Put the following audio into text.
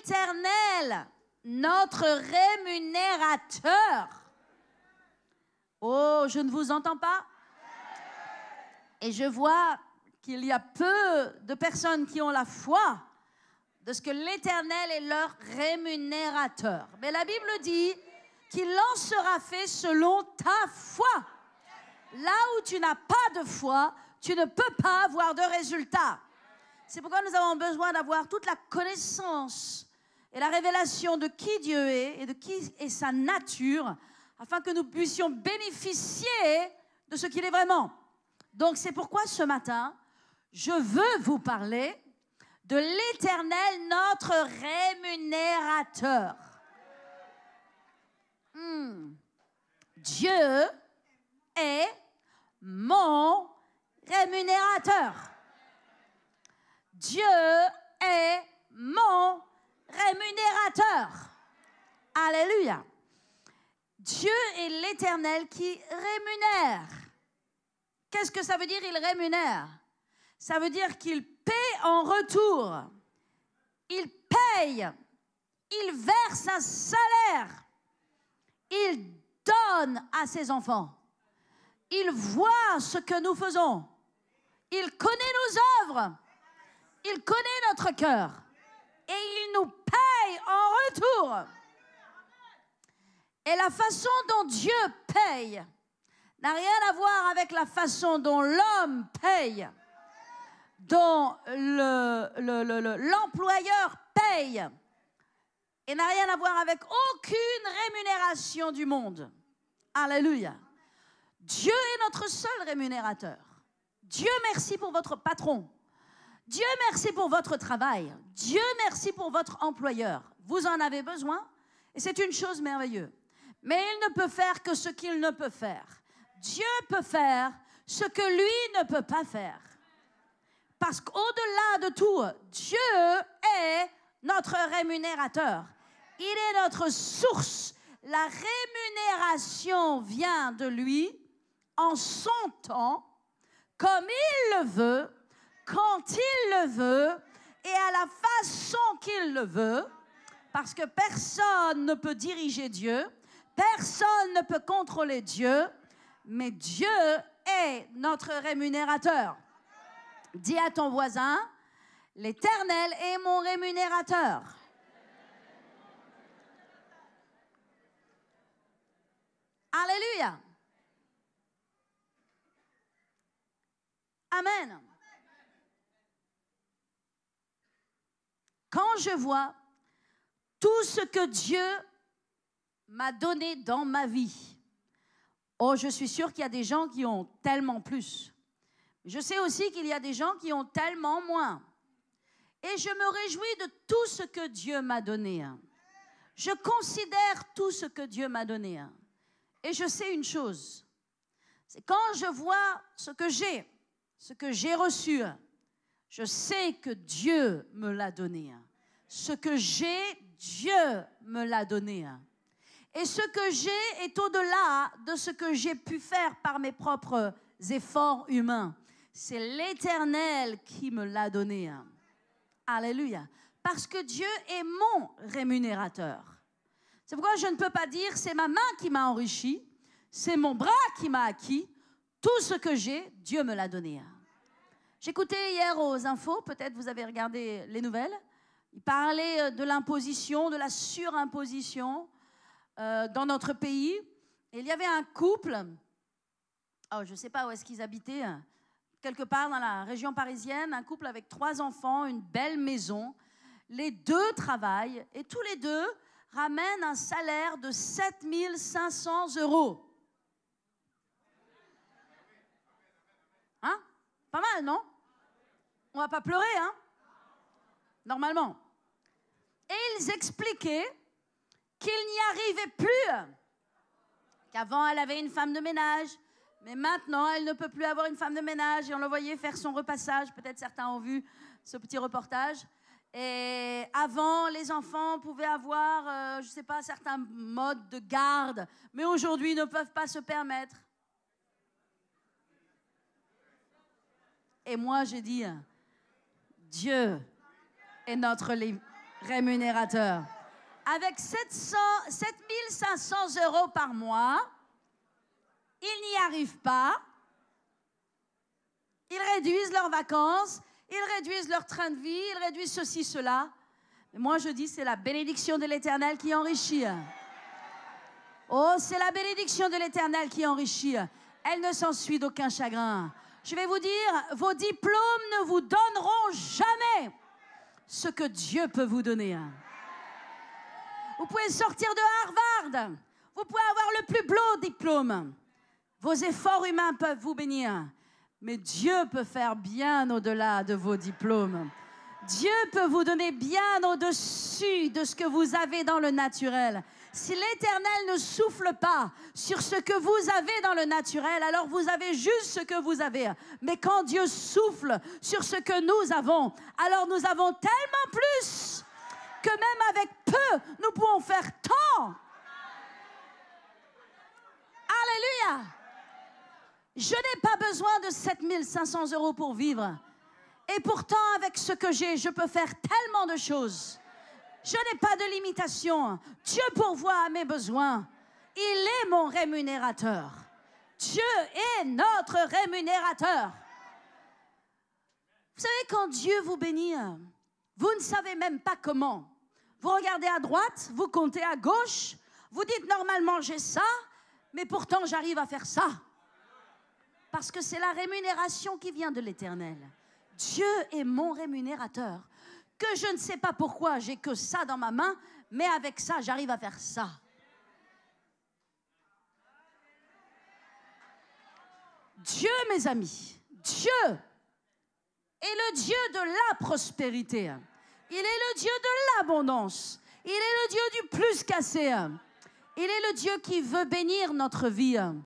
l'Éternel, notre rémunérateur. Oh, je ne vous entends pas? Et je vois qu'il y a peu de personnes qui ont la foi de ce que l'Éternel est leur rémunérateur. Mais la Bible dit qu'il en sera fait selon ta foi. Là où tu n'as pas de foi, tu ne peux pas avoir de résultat. C'est pourquoi nous avons besoin d'avoir toute la connaissance et la révélation de qui Dieu est et de qui est sa nature, afin que nous puissions bénéficier de ce qu'il est vraiment. Donc c'est pourquoi ce matin, je veux vous parler de l'Éternel, notre rémunérateur. Dieu est mon rémunérateur. Dieu est mon rémunérateur. Alléluia. Dieu est l'Éternel qui rémunère. Qu'est-ce que ça veut dire, il rémunère? Ça veut dire qu'il paie en retour. Il paye. Il verse un salaire. Il donne à ses enfants. Il voit ce que nous faisons. Il connaît nos œuvres. Il connaît notre cœur. Et il nous paye en retour. Et la façon dont Dieu paye n'a rien à voir avec la façon dont l'homme paye, dont l'employeur paye, et n'a rien à voir avec aucune rémunération du monde. Alléluia. Dieu est notre seul rémunérateur. Dieu merci pour votre patron. Dieu merci pour votre travail. Dieu merci pour votre employeur. Vous en avez besoin et c'est une chose merveilleuse. Mais il ne peut faire que ce qu'il ne peut faire. Dieu peut faire ce que lui ne peut pas faire. Parce qu'au-delà de tout, Dieu est notre rémunérateur. Il est notre source. La rémunération vient de lui en son temps, comme il le veut, quand il le veut et à la façon qu'il le veut. Parce que personne ne peut diriger Dieu, personne ne peut contrôler Dieu, mais Dieu est notre rémunérateur. Dis à ton voisin, l'Éternel est mon rémunérateur. Alléluia. Amen. Quand je vois tout ce que Dieu m'a donné dans ma vie, oh, je suis sûre qu'il y a des gens qui ont tellement plus. Je sais aussi qu'il y a des gens qui ont tellement moins. Et je me réjouis de tout ce que Dieu m'a donné. Je considère tout ce que Dieu m'a donné. Et je sais une chose, c'est quand je vois ce que j'ai reçu, je sais que Dieu me l'a donné. Ce que j'ai, Dieu me l'a donné. Et ce que j'ai est au-delà de ce que j'ai pu faire par mes propres efforts humains. C'est l'Éternel qui me l'a donné. Alléluia. Parce que Dieu est mon rémunérateur. C'est pourquoi je ne peux pas dire c'est ma main qui m'a enrichi, c'est mon bras qui m'a acquis. Tout ce que j'ai, Dieu me l'a donné. J'écoutais hier aux infos, peut-être vous avez regardé les nouvelles, il parlait de l'imposition, de la surimposition dans notre pays. Et il y avait un couple, oh, je ne sais pas où est-ce qu'ils habitaient, quelque part dans la région parisienne, un couple avec 3 enfants, une belle maison. Les 2 travaillent et tous les 2 ramènent un salaire de 7 500 €. Hein? Pas mal, non? On ne va pas pleurer, hein? Normalement. Et ils expliquaient qu'ils n'y arrivaient plus. Qu'avant, elle avait une femme de ménage, mais maintenant, elle ne peut plus avoir une femme de ménage. Et on le voyait faire son repassage. Peut-être certains ont vu ce petit reportage. Et avant, les enfants pouvaient avoir, je ne sais pas, certains modes de garde, mais aujourd'hui, ils ne peuvent pas se permettre. Et moi, j'ai dit, Dieu est notre rémunérateur. Avec 7500 € par mois, ils n'y arrivent pas. Ils réduisent leurs vacances, ils réduisent leur train de vie, ils réduisent ceci, cela. Mais moi, je dis, c'est la bénédiction de l'Éternel qui enrichit. Oh, c'est la bénédiction de l'Éternel qui enrichit. Elle ne s'ensuit d'aucun chagrin. Je vais vous dire, vos diplômes ne vous donneront jamais ce que Dieu peut vous donner. Vous pouvez sortir de Harvard. Vous pouvez avoir le plus beau diplôme. Vos efforts humains peuvent vous bénir. Mais Dieu peut faire bien au-delà de vos diplômes. Dieu peut vous donner bien au-dessus de ce que vous avez dans le naturel. Si l'Éternel ne souffle pas sur ce que vous avez dans le naturel, alors vous avez juste ce que vous avez. Mais quand Dieu souffle sur ce que nous avons, alors nous avons tellement plus que même avec peu, nous pouvons faire tant. Alléluia! Je n'ai pas besoin de 7500 € pour vivre. Et pourtant, avec ce que j'ai, je peux faire tellement de choses. Je n'ai pas de limitation. Dieu pourvoit à mes besoins. Il est mon rémunérateur. Dieu est notre rémunérateur. Vous savez, quand Dieu vous bénit, vous ne savez même pas comment. Vous regardez à droite, vous comptez à gauche, vous dites normalement j'ai ça, mais pourtant j'arrive à faire ça. Parce que c'est la rémunération qui vient de l'Éternel. Dieu est mon rémunérateur. Que je ne sais pas pourquoi j'ai que ça dans ma main, mais avec ça, j'arrive à faire ça. Dieu, mes amis, Dieu est le Dieu de la prospérité. Il est le Dieu de l'abondance. Il est le Dieu du plus qu'assez. Il est le Dieu qui veut bénir notre vie.